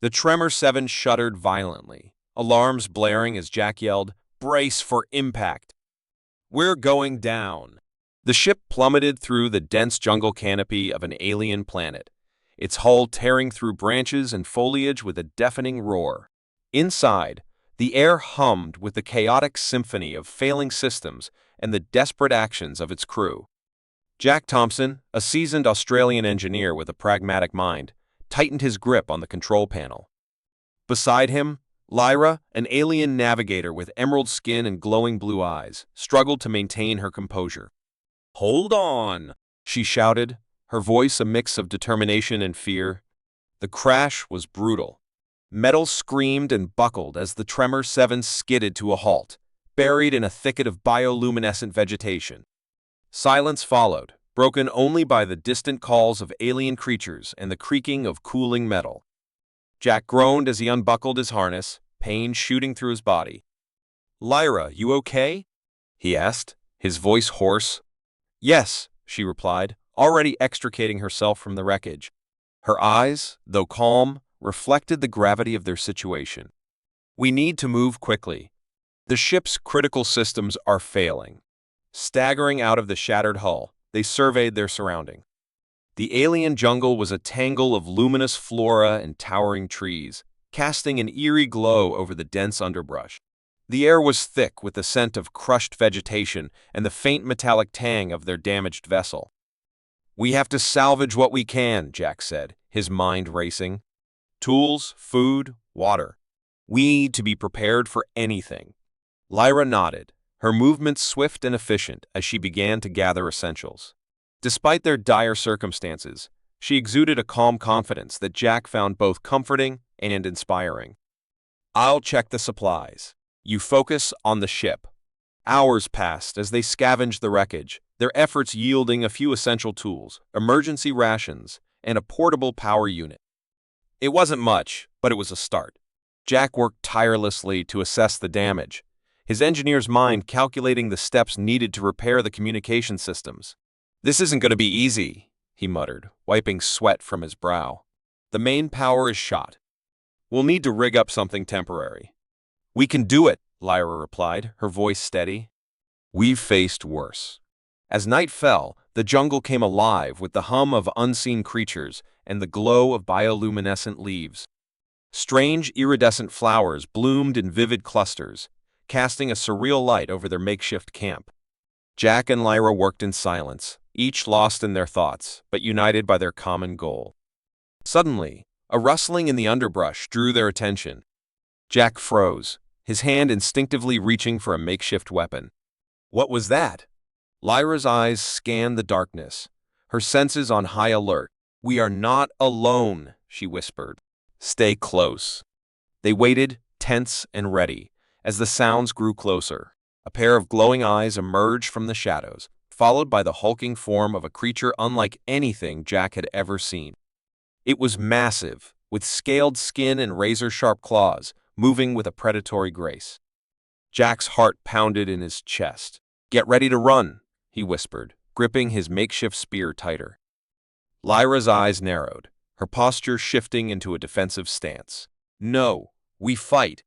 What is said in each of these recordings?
The Tremor 7 shuddered violently, alarms blaring as Jack yelled, "Brace for impact! We're going down!" The ship plummeted through the dense jungle canopy of an alien planet, its hull tearing through branches and foliage with a deafening roar. Inside, the air hummed with the chaotic symphony of failing systems and the desperate actions of its crew. Jack Thompson, a seasoned Australian engineer with a pragmatic mind, tightened his grip on the control panel. Beside him, Lyra, an alien navigator with emerald skin and glowing blue eyes, struggled to maintain her composure. "Hold on!" she shouted, her voice a mix of determination and fear. The crash was brutal. Metal screamed and buckled as the Tremor 7 skidded to a halt, buried in a thicket of bioluminescent vegetation. Silence followed, broken only by the distant calls of alien creatures and the creaking of cooling metal. Jack groaned as he unbuckled his harness, pain shooting through his body. "Lyra, you okay?" he asked, his voice hoarse. "Yes," she replied, already extricating herself from the wreckage. Her eyes, though calm, reflected the gravity of their situation. "We need to move quickly. The ship's critical systems are failing." Staggering out of the shattered hull, they surveyed their surroundings. The alien jungle was a tangle of luminous flora and towering trees, casting an eerie glow over the dense underbrush. The air was thick with the scent of crushed vegetation and the faint metallic tang of their damaged vessel. "We have to salvage what we can," Jack said, his mind racing. "Tools, food, water. We need to be prepared for anything." Lyra nodded, her movements swift and efficient as she began to gather essentials. Despite their dire circumstances, she exuded a calm confidence that Jack found both comforting and inspiring. "I'll check the supplies. You focus on the ship." Hours passed as they scavenged the wreckage, their efforts yielding a few essential tools, emergency rations, and a portable power unit. It wasn't much, but it was a start. Jack worked tirelessly to assess the damage, his engineer's mind calculating the steps needed to repair the communication systems. "This isn't going to be easy," he muttered, wiping sweat from his brow. "The main power is shot. We'll need to rig up something temporary." "We can do it," Lyra replied, her voice steady. "We've faced worse." As night fell, the jungle came alive with the hum of unseen creatures and the glow of bioluminescent leaves. Strange iridescent flowers bloomed in vivid clusters, casting a surreal light over their makeshift camp. Jack and Lyra worked in silence, each lost in their thoughts, but united by their common goal. Suddenly, a rustling in the underbrush drew their attention. Jack froze, his hand instinctively reaching for a makeshift weapon. "What was that?" Lyra's eyes scanned the darkness, her senses on high alert. "We are not alone," she whispered. "Stay close." They waited, tense and ready, as the sounds grew closer. A pair of glowing eyes emerged from the shadows, followed by the hulking form of a creature unlike anything Jack had ever seen. It was massive, with scaled skin and razor-sharp claws, moving with a predatory grace. Jack's heart pounded in his chest. "Get ready to run," he whispered, gripping his makeshift spear tighter. Lyra's eyes narrowed, her posture shifting into a defensive stance. "No, we fight."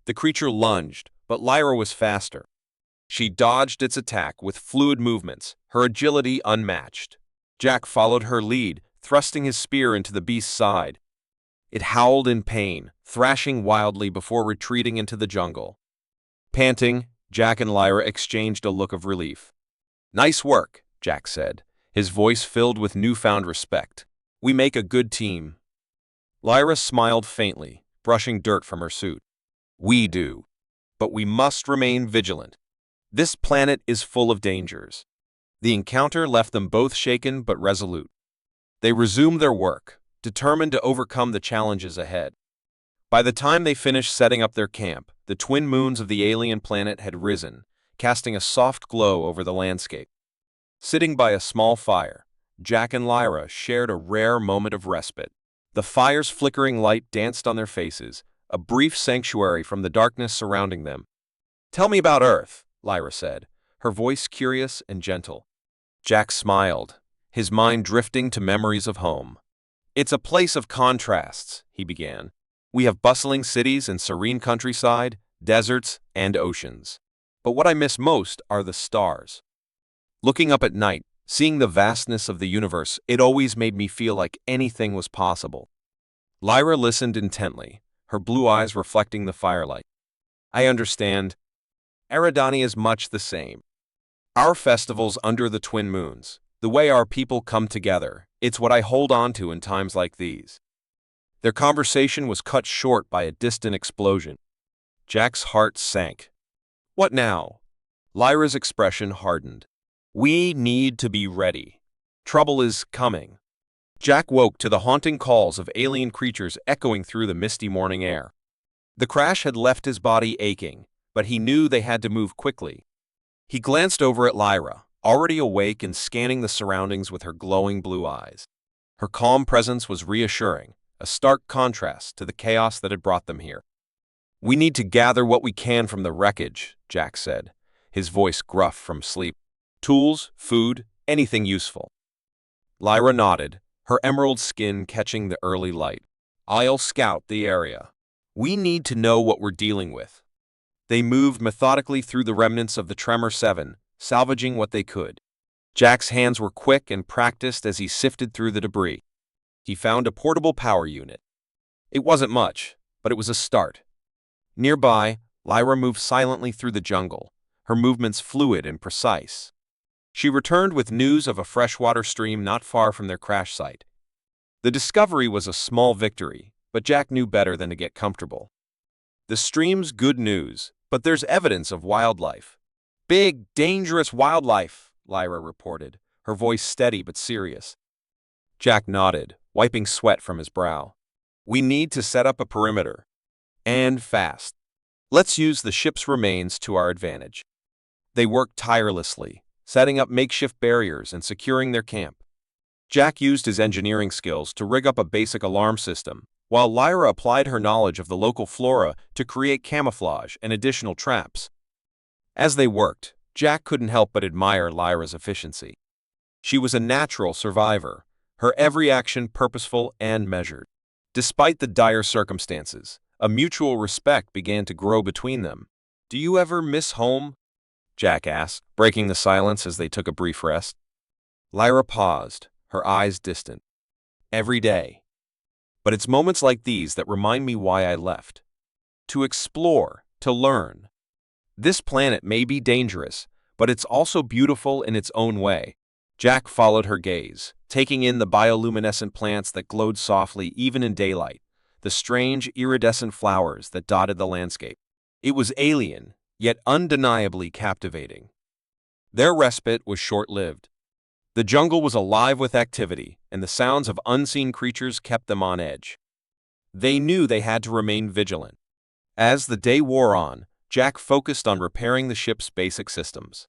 The creature lunged, but Lyra was faster. She dodged its attack with fluid movements, her agility unmatched. Jack followed her lead, thrusting his spear into the beast's side. It howled in pain, thrashing wildly before retreating into the jungle. Panting, Jack and Lyra exchanged a look of relief. "Nice work," Jack said, his voice filled with newfound respect. "We make a good team." Lyra smiled faintly, brushing dirt from her suit. "We do. But we must remain vigilant. This planet is full of dangers." The encounter left them both shaken but resolute. They resumed their work, determined to overcome the challenges ahead. By the time they finished setting up their camp, the twin moons of the alien planet had risen, casting a soft glow over the landscape. Sitting by a small fire, Jack and Lyra shared a rare moment of respite. The fire's flickering light danced on their faces, a brief sanctuary from the darkness surrounding them. "Tell me about Earth," Lyra said, her voice curious and gentle. Jack smiled, his mind drifting to memories of home. "It's a place of contrasts," he began, We have bustling cities and serene countryside, deserts, and oceans. But what I miss most are the stars. Looking up at night, seeing the vastness of the universe, it always made me feel like anything was possible. Lyra listened intently, her blue eyes reflecting the firelight. I understand. Aridon is much the same. Our festivals under the twin moons, the way our people come together, it's what I hold on to in times like these. Their conversation was cut short by a distant explosion. Jack's heart sank. What now? Lyra's expression hardened. We need to be ready. Trouble is coming. Jack woke to the haunting calls of alien creatures echoing through the misty morning air. The crash had left his body aching, but he knew they had to move quickly. He glanced over at Lyra, already awake and scanning the surroundings with her glowing blue eyes. Her calm presence was reassuring, a stark contrast to the chaos that had brought them here. We need to gather what we can from the wreckage, Jack said, his voice gruff from sleep. Tools, food, anything useful. Lyra nodded, her emerald skin catching the early light. I'll scout the area. We need to know what we're dealing with. They moved methodically through the remnants of the Tremor 7, salvaging what they could. Jack's hands were quick and practiced as he sifted through the debris. He found a portable power unit. It wasn't much, but it was a start. Nearby, Lyra moved silently through the jungle, her movements fluid and precise. She returned with news of a freshwater stream not far from their crash site. The discovery was a small victory, but Jack knew better than to get comfortable. The stream's good news, but there's evidence of wildlife. Big, dangerous wildlife, Lyra reported, her voice steady but serious. Jack nodded, wiping sweat from his brow. We need to set up a perimeter. And fast. Let's use the ship's remains to our advantage. They worked tirelessly, setting up makeshift barriers and securing their camp. Jack used his engineering skills to rig up a basic alarm system, while Lyra applied her knowledge of the local flora to create camouflage and additional traps. As they worked, Jack couldn't help but admire Lyra's efficiency. She was a natural survivor, her every action purposeful and measured. Despite the dire circumstances, a mutual respect began to grow between them. Do you ever miss home? Jack asked, breaking the silence as they took a brief rest. Lyra paused, her eyes distant. Every day. But it's moments like these that remind me why I left. To explore, to learn. This planet may be dangerous, but it's also beautiful in its own way. Jack followed her gaze, taking in the bioluminescent plants that glowed softly even in daylight, the strange iridescent flowers that dotted the landscape. It was alien, yet undeniably captivating. Their respite was short-lived. The jungle was alive with activity, and the sounds of unseen creatures kept them on edge. They knew they had to remain vigilant. As the day wore on, Jack focused on repairing the ship's basic systems.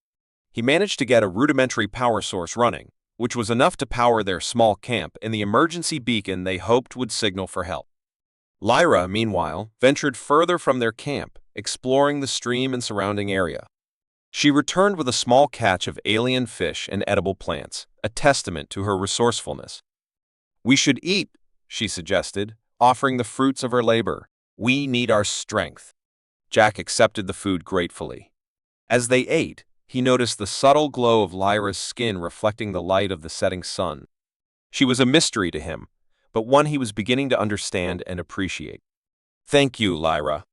He managed to get a rudimentary power source running, which was enough to power their small camp and the emergency beacon they hoped would signal for help. Lyra, meanwhile, ventured further from their camp, exploring the stream and surrounding area. She returned with a small catch of alien fish and edible plants, a testament to her resourcefulness. We should eat, she suggested, offering the fruits of her labor. We need our strength. Jack accepted the food gratefully. As they ate, he noticed the subtle glow of Lyra's skin reflecting the light of the setting sun. She was a mystery to him, but one he was beginning to understand and appreciate. Thank you, Lyra.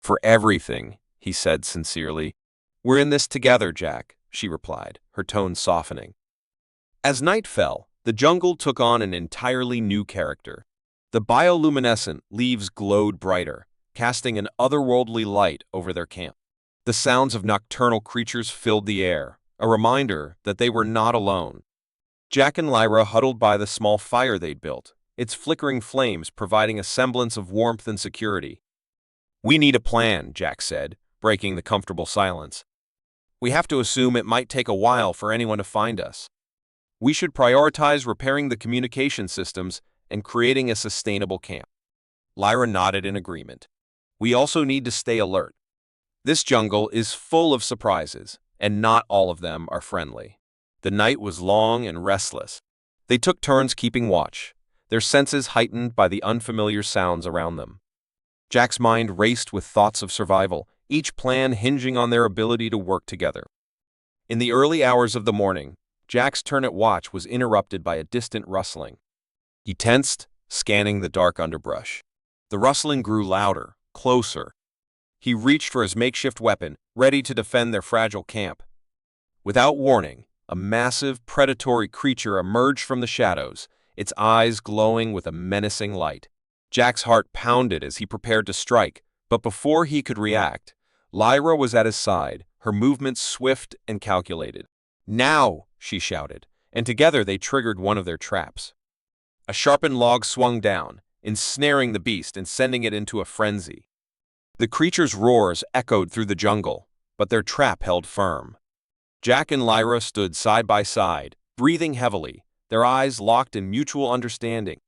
For everything, he said sincerely. We're in this together, Jack, she replied, her tone softening. As night fell, the jungle took on an entirely new character. The bioluminescent leaves glowed brighter, casting an otherworldly light over their camp. The sounds of nocturnal creatures filled the air, a reminder that they were not alone. Jack and Lyra huddled by the small fire they'd built, its flickering flames providing a semblance of warmth and security. We need a plan, Jack said, breaking the comfortable silence. We have to assume it might take a while for anyone to find us. We should prioritize repairing the communication systems and creating a sustainable camp. Lyra nodded in agreement. We also need to stay alert. This jungle is full of surprises, and not all of them are friendly. The night was long and restless. They took turns keeping watch, their senses heightened by the unfamiliar sounds around them. Jack's mind raced with thoughts of survival, each plan hinging on their ability to work together. In the early hours of the morning, Jack's turn at watch was interrupted by a distant rustling. He tensed, scanning the dark underbrush. The rustling grew louder, closer. He reached for his makeshift weapon, ready to defend their fragile camp. Without warning, a massive, predatory creature emerged from the shadows, its eyes glowing with a menacing light. Jack's heart pounded as he prepared to strike, but before he could react, Lyra was at his side, her movements swift and calculated. "Now!" she shouted, and together they triggered one of their traps. A sharpened log swung down, ensnaring the beast and sending it into a frenzy. The creature's roars echoed through the jungle, but their trap held firm. Jack and Lyra stood side by side, breathing heavily, their eyes locked in mutual understanding.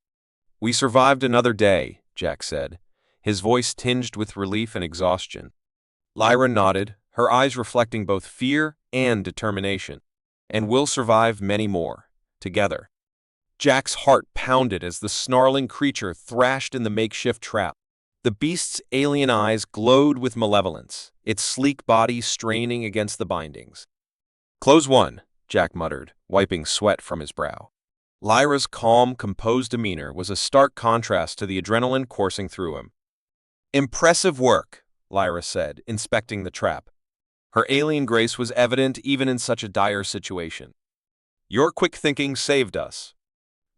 "We survived another day," Jack said, his voice tinged with relief and exhaustion. Lyra nodded, her eyes reflecting both fear and determination. "And we'll survive many more, together." Jack's heart pounded as the snarling creature thrashed in the makeshift trap. The beast's alien eyes glowed with malevolence, its sleek body straining against the bindings. "Close one," Jack muttered, wiping sweat from his brow. Lyra's calm, composed demeanor was a stark contrast to the adrenaline coursing through him. "Impressive work," Lyra said, inspecting the trap. Her alien grace was evident even in such a dire situation. "Your quick thinking saved us."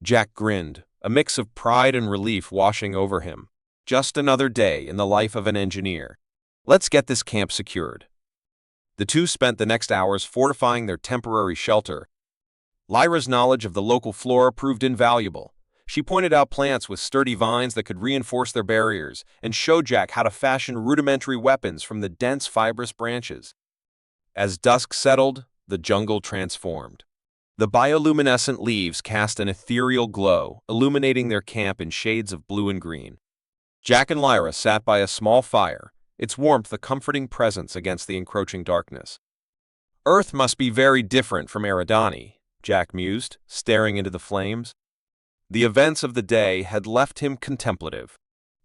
Jack grinned, a mix of pride and relief washing over him. Just another day in the life of an engineer. "Let's get this camp secured." The two spent the next hours fortifying their temporary shelter. Lyra's knowledge of the local flora proved invaluable. She pointed out plants with sturdy vines that could reinforce their barriers and showed Jack how to fashion rudimentary weapons from the dense fibrous branches. As dusk settled, the jungle transformed. The bioluminescent leaves cast an ethereal glow, illuminating their camp in shades of blue and green. Jack and Lyra sat by a small fire, its warmth a comforting presence against the encroaching darkness. "Earth must be very different from Aridon," Jack mused, staring into the flames. The events of the day had left him contemplative.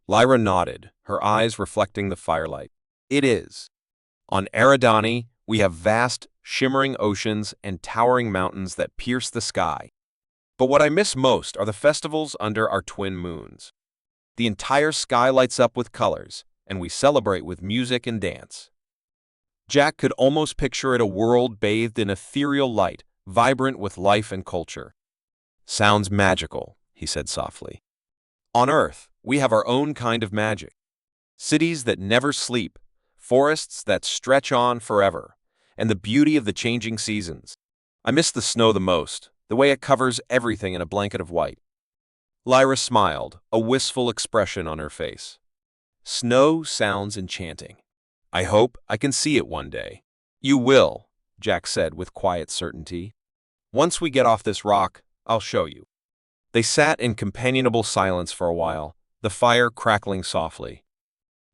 Lyra nodded, her eyes reflecting the firelight. "It is. On Aridon, we have vast, shimmering oceans and towering mountains that pierce the sky. But what I miss most are the festivals under our twin moons. The entire sky lights up with colors, and we celebrate with music and dance." Jack could almost picture it, a world bathed in ethereal light, vibrant with life and culture. "Sounds magical," he said softly. "On Earth, we have our own kind of magic. Cities that never sleep, forests that stretch on forever, and the beauty of the changing seasons. I miss the snow the most, the way it covers everything in a blanket of white." Lyra smiled, a wistful expression on her face. "Snow sounds enchanting. I hope I can see it one day." "You will," Jack said with quiet certainty. "Once we get off this rock, I'll show you." They sat in companionable silence for a while, the fire crackling softly.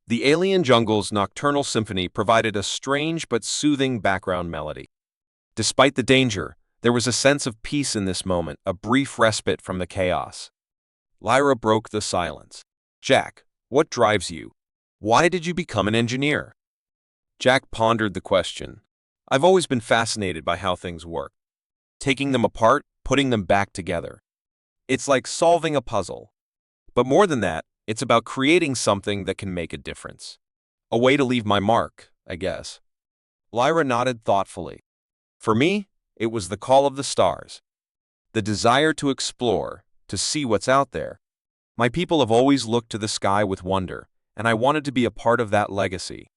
The alien jungle's nocturnal symphony provided a strange but soothing background melody. Despite the danger, there was a sense of peace in this moment, a brief respite from the chaos. Lyra broke the silence. "Jack, what drives you? Why did you become an engineer?" Jack pondered the question. "I've always been fascinated by how things work. Taking them apart, putting them back together. It's like solving a puzzle. But more than that, it's about creating something that can make a difference. A way to leave my mark, I guess." Lyra nodded thoughtfully. "For me, it was the call of the stars. The desire to explore, to see what's out there. My people have always looked to the sky with wonder, and I wanted to be a part of that legacy."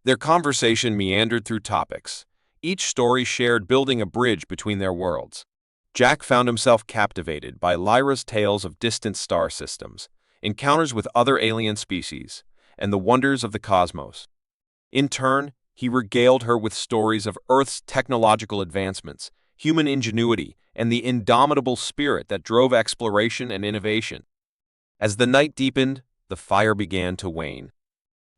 Their conversation meandered through topics, each story shared building a bridge between their worlds. Jack found himself captivated by Lyra's tales of distant star systems, encounters with other alien species, and the wonders of the cosmos. In turn, he regaled her with stories of Earth's technological advancements, human ingenuity, and the indomitable spirit that drove exploration and innovation. As the night deepened, the fire began to wane.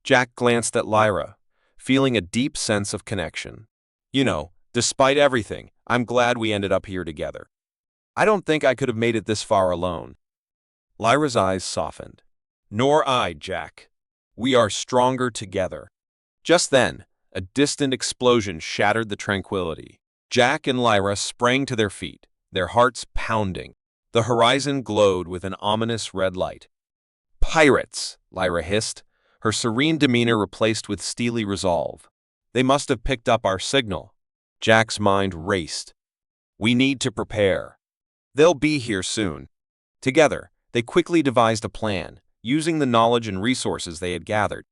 Jack glanced at Lyra, feeling a deep sense of connection. "You know, despite everything, I'm glad we ended up here together. I don't think I could have made it this far alone." Lyra's eyes softened. "Nor I, Jack. We are stronger together. Just then, a distant explosion shattered the tranquility. Jack and Lyra sprang to their feet, their hearts pounding. The horizon glowed with an ominous red light. "Pirates!" Lyra hissed, her serene demeanor replaced with steely resolve. "They must have picked up our signal." Jack's mind raced. "We need to prepare. They'll be here soon." Together, they quickly devised a plan, using the knowledge and resources they had gathered.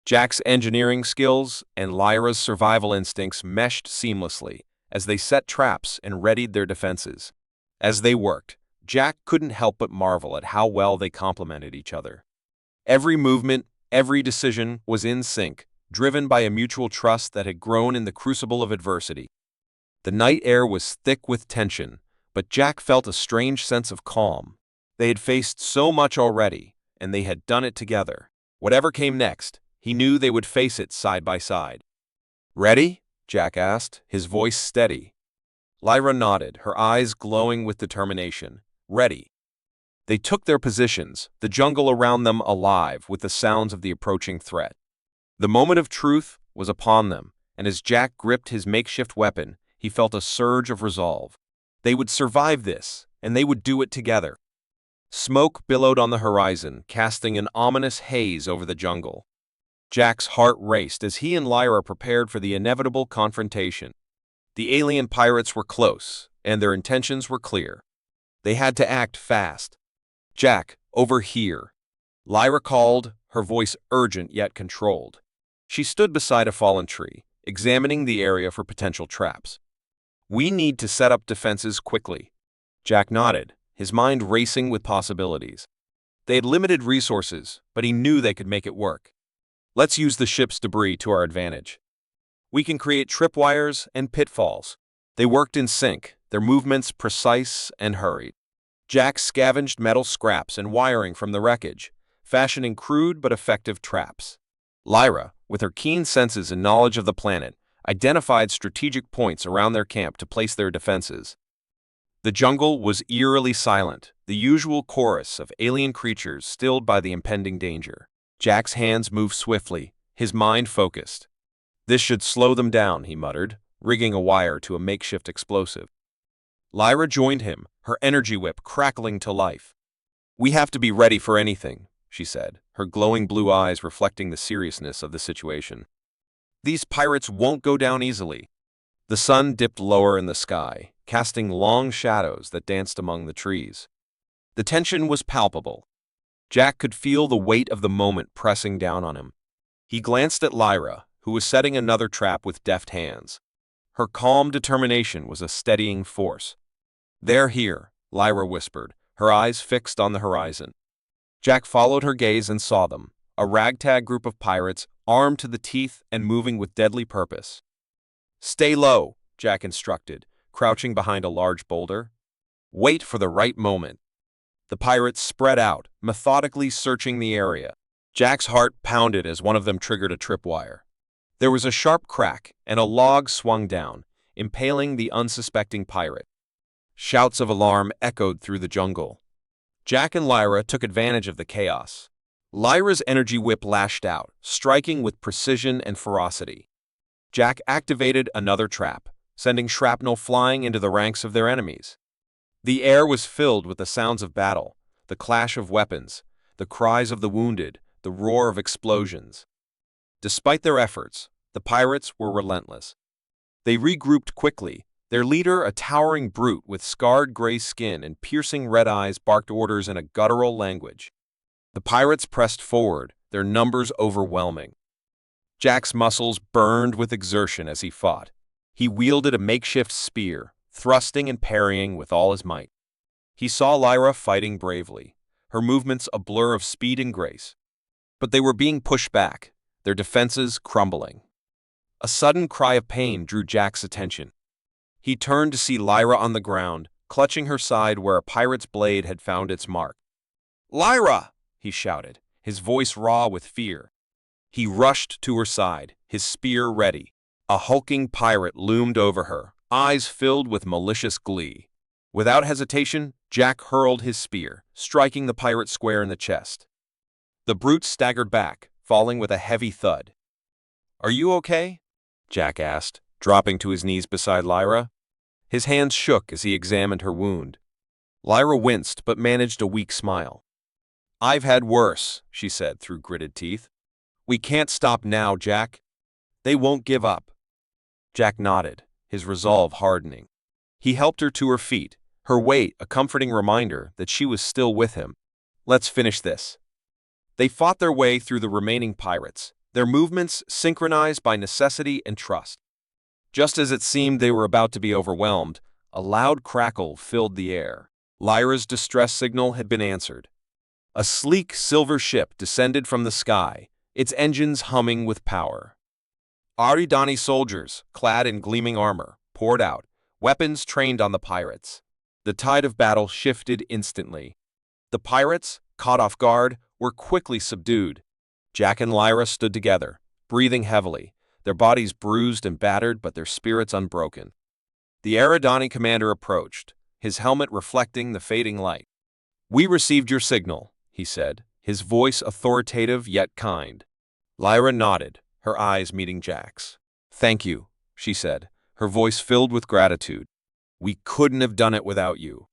Jack's engineering skills and Lyra's survival instincts meshed seamlessly as they set traps and readied their defenses. As they worked, Jack couldn't help but marvel at how well they complemented each other. Every movement, every decision was in sync, driven by a mutual trust that had grown in the crucible of adversity. The night air was thick with tension, but Jack felt a strange sense of calm. They had faced so much already, and they had done it together. Whatever came next, he knew they would face it side by side. "Ready?" Jack asked, his voice steady. Lyra nodded, her eyes glowing with determination. "Ready." They took their positions, the jungle around them alive with the sounds of the approaching threat. The moment of truth was upon them, and as Jack gripped his makeshift weapon, he felt a surge of resolve. They would survive this, and they would do it together. Smoke billowed on the horizon, casting an ominous haze over the jungle. Jack's heart raced as he and Lyra prepared for the inevitable confrontation. The alien pirates were close, and their intentions were clear. They had to act fast. "Jack, over here." Lyra called, her voice urgent yet controlled. She stood beside a fallen tree, examining the area for potential traps. "We need to set up defenses quickly." Jack nodded, his mind racing with possibilities. They had limited resources, but he knew they could make it work. "Let's use the ship's debris to our advantage. We can create tripwires and pitfalls." They worked in sync, their movements precise and hurried. Jack scavenged metal scraps and wiring from the wreckage, fashioning crude but effective traps. Lyra, with her keen senses and knowledge of the planet, identified strategic points around their camp to place their defenses. The jungle was eerily silent, the usual chorus of alien creatures stilled by the impending danger. Jack's hands moved swiftly, his mind focused. "This should slow them down," he muttered, rigging a wire to a makeshift explosive. Lyra joined him, her energy whip crackling to life. "We have to be ready for anything," she said, her glowing blue eyes reflecting the seriousness of the situation. "These pirates won't go down easily." The sun dipped lower in the sky, casting long shadows that danced among the trees. The tension was palpable. Jack could feel the weight of the moment pressing down on him. He glanced at Lyra, who was setting another trap with deft hands. Her calm determination was a steadying force. "They're here," Lyra whispered, her eyes fixed on the horizon. Jack followed her gaze and saw them, a ragtag group of pirates, armed to the teeth and moving with deadly purpose. "Stay low," Jack instructed, crouching behind a large boulder. "Wait for the right moment." The pirates spread out, methodically searching the area. Jack's heart pounded as one of them triggered a tripwire. There was a sharp crack, and a log swung down, impaling the unsuspecting pirate. Shouts of alarm echoed through the jungle. Jack and Lyra took advantage of the chaos. Lyra's energy whip lashed out, striking with precision and ferocity. Jack activated another trap, sending shrapnel flying into the ranks of their enemies. The air was filled with the sounds of battle, the clash of weapons, the cries of the wounded, the roar of explosions. Despite their efforts, the pirates were relentless. They regrouped quickly. Their leader, a towering brute with scarred gray skin and piercing red eyes, barked orders in a guttural language. The pirates pressed forward, their numbers overwhelming. Jack's muscles burned with exertion as he fought. He wielded a makeshift spear, thrusting and parrying with all his might. He saw Lyra fighting bravely, her movements a blur of speed and grace. But they were being pushed back, their defenses crumbling. A sudden cry of pain drew Jack's attention. He turned to see Lyra on the ground, clutching her side where a pirate's blade had found its mark. "Lyra!" he shouted, his voice raw with fear. He rushed to her side, his spear ready. A hulking pirate loomed over her, eyes filled with malicious glee. Without hesitation, Jack hurled his spear, striking the pirate square in the chest. The brute staggered back, falling with a heavy thud. "Are you okay?" Jack asked, dropping to his knees beside Lyra. His hands shook as he examined her wound. Lyra winced but managed a weak smile. "I've had worse," she said through gritted teeth. "We can't stop now, Jack. They won't give up." Jack nodded, his resolve hardening. He helped her to her feet, her weight a comforting reminder that she was still with him. "Let's finish this." They fought their way through the remaining pirates, their movements synchronized by necessity and trust. Just as it seemed they were about to be overwhelmed, a loud crackle filled the air. Lyra's distress signal had been answered. A sleek silver ship descended from the sky, its engines humming with power. Aridon soldiers, clad in gleaming armor, poured out, weapons trained on the pirates. The tide of battle shifted instantly. The pirates, caught off guard, were quickly subdued. Jack and Lyra stood together, breathing heavily, their bodies bruised and battered but their spirits unbroken. The Aridon commander approached, his helmet reflecting the fading light. "We received your signal," he said, his voice authoritative yet kind. Lyra nodded, her eyes meeting Jack's. "Thank you," she said, her voice filled with gratitude. "We couldn't have done it without you."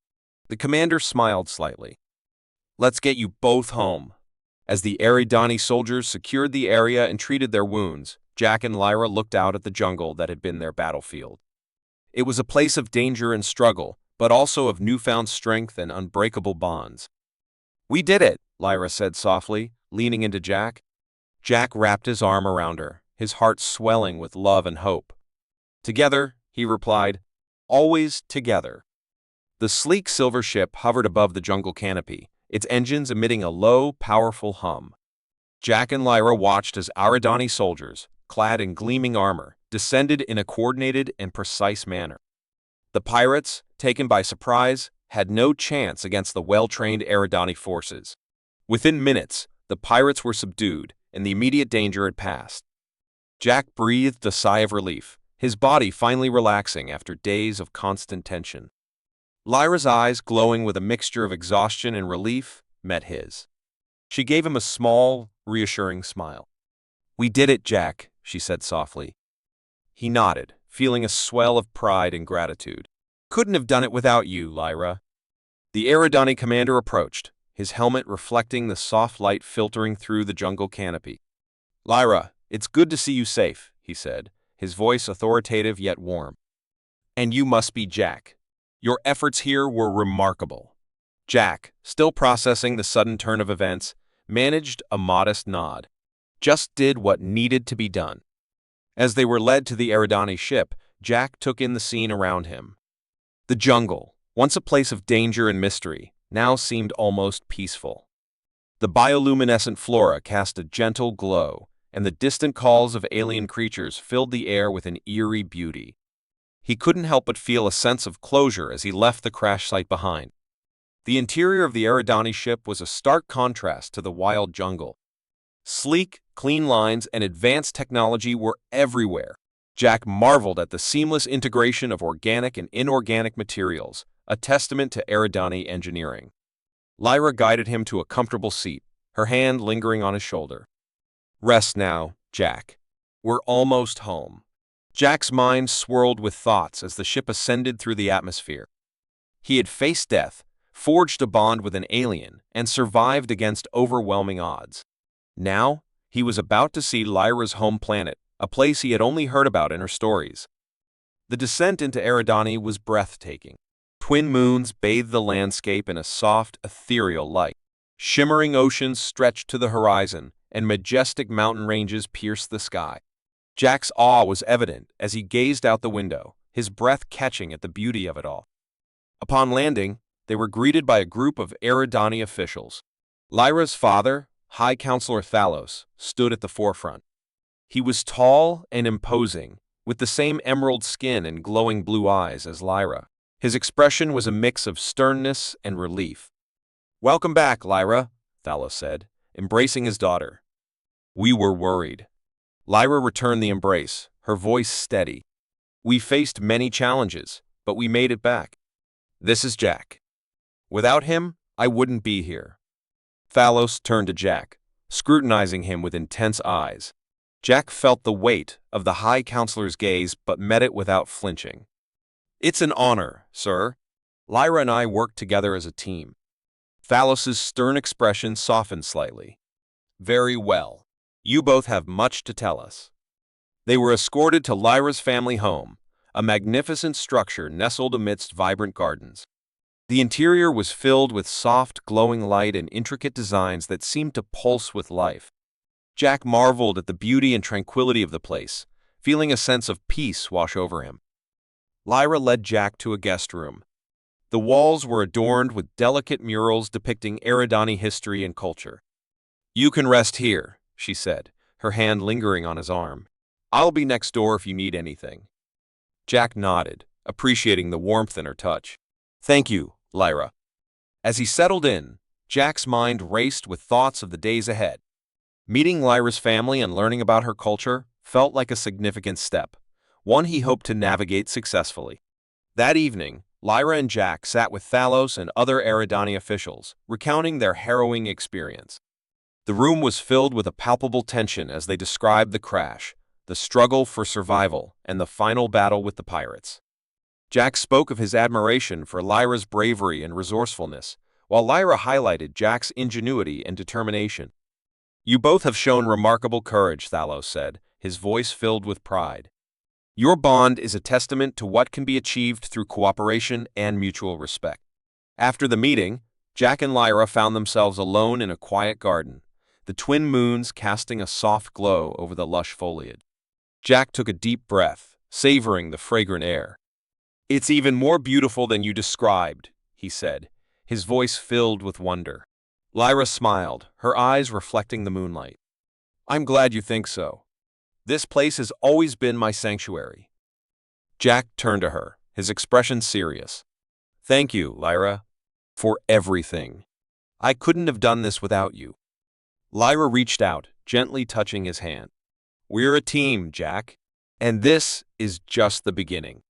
The commander smiled slightly. "Let's get you both home." As the Aridon soldiers secured the area and treated their wounds, Jack and Lyra looked out at the jungle that had been their battlefield. It was a place of danger and struggle, but also of newfound strength and unbreakable bonds. "We did it," Lyra said softly, leaning into Jack. Jack wrapped his arm around her, his heart swelling with love and hope. "Together," he replied, "always together." The sleek silver ship hovered above the jungle canopy, its engines emitting a low, powerful hum. Jack and Lyra watched as Aridon soldiers, clad in gleaming armor, descended in a coordinated and precise manner. The pirates, taken by surprise, had no chance against the well-trained Aridon forces. Within minutes, the pirates were subdued, and the immediate danger had passed. Jack breathed a sigh of relief, his body finally relaxing after days of constant tension. Lyra's eyes, glowing with a mixture of exhaustion and relief, met his. She gave him a small, reassuring smile. "We did it, Jack," she said softly. He nodded, feeling a swell of pride and gratitude. "Couldn't have done it without you, Lyra." The Aridon commander approached, his helmet reflecting the soft light filtering through the jungle canopy. "Lyra, it's good to see you safe," he said, his voice authoritative yet warm. "And you must be Jack. Your efforts here were remarkable." Jack, still processing the sudden turn of events, managed a modest nod. Just did what needed to be done. As they were led to the Aridon ship, Jack took in the scene around him. The jungle, once a place of danger and mystery, now seemed almost peaceful. The bioluminescent flora cast a gentle glow, and the distant calls of alien creatures filled the air with an eerie beauty. He couldn't help but feel a sense of closure as he left the crash site behind. The interior of the Aridon ship was a stark contrast to the wild jungle. Sleek, clean lines and advanced technology were everywhere. Jack marveled at the seamless integration of organic and inorganic materials, a testament to Aridon engineering. Lyra guided him to a comfortable seat, her hand lingering on his shoulder. "Rest now, Jack. We're almost home." Jack's mind swirled with thoughts as the ship ascended through the atmosphere. He had faced death, forged a bond with an alien, and survived against overwhelming odds. Now, he was about to see Lyra's home planet, a place he had only heard about in her stories. The descent into Aridon was breathtaking. Twin moons bathed the landscape in a soft, ethereal light. Shimmering oceans stretched to the horizon, and majestic mountain ranges pierced the sky. Jack's awe was evident as he gazed out the window, his breath catching at the beauty of it all. Upon landing, they were greeted by a group of Aridon officials. Lyra's father, High Counselor Thalos, stood at the forefront. He was tall and imposing, with the same emerald skin and glowing blue eyes as Lyra. His expression was a mix of sternness and relief. "Welcome back, Lyra," Thalos said, embracing his daughter. "We were worried." Lyra returned the embrace, her voice steady. "We faced many challenges, but we made it back. This is Jack. Without him, I wouldn't be here." Thalos turned to Jack, scrutinizing him with intense eyes. Jack felt the weight of the High Counselor's gaze but met it without flinching. "It's an honor, sir. Lyra and I work together as a team." Thalos's stern expression softened slightly. "Very well. You both have much to tell us." They were escorted to Lyra's family home, a magnificent structure nestled amidst vibrant gardens. The interior was filled with soft, glowing light and intricate designs that seemed to pulse with life. Jack marveled at the beauty and tranquility of the place, feeling a sense of peace wash over him. Lyra led Jack to a guest room. The walls were adorned with delicate murals depicting Aridani history and culture. "You can rest here," she said, her hand lingering on his arm. "I'll be next door if you need anything." Jack nodded, appreciating the warmth in her touch. "Thank you, Lyra." As he settled in, Jack's mind raced with thoughts of the days ahead. Meeting Lyra's family and learning about her culture felt like a significant step, one he hoped to navigate successfully. That evening, Lyra and Jack sat with Thalos and other Eridani officials, recounting their harrowing experience. The room was filled with a palpable tension as they described the crash, the struggle for survival, and the final battle with the pirates. Jack spoke of his admiration for Lyra's bravery and resourcefulness, while Lyra highlighted Jack's ingenuity and determination. "You both have shown remarkable courage," Thalos said, his voice filled with pride. "Your bond is a testament to what can be achieved through cooperation and mutual respect." After the meeting, Jack and Lyra found themselves alone in a quiet garden, the twin moons casting a soft glow over the lush foliage. Jack took a deep breath, savoring the fragrant air. "It's even more beautiful than you described," he said, his voice filled with wonder. Lyra smiled, her eyes reflecting the moonlight. "I'm glad you think so. This place has always been my sanctuary." Jack turned to her, his expression serious. "Thank you, Lyra, for everything. I couldn't have done this without you." Lyra reached out, gently touching his hand. "We're a team, Jack, and this is just the beginning."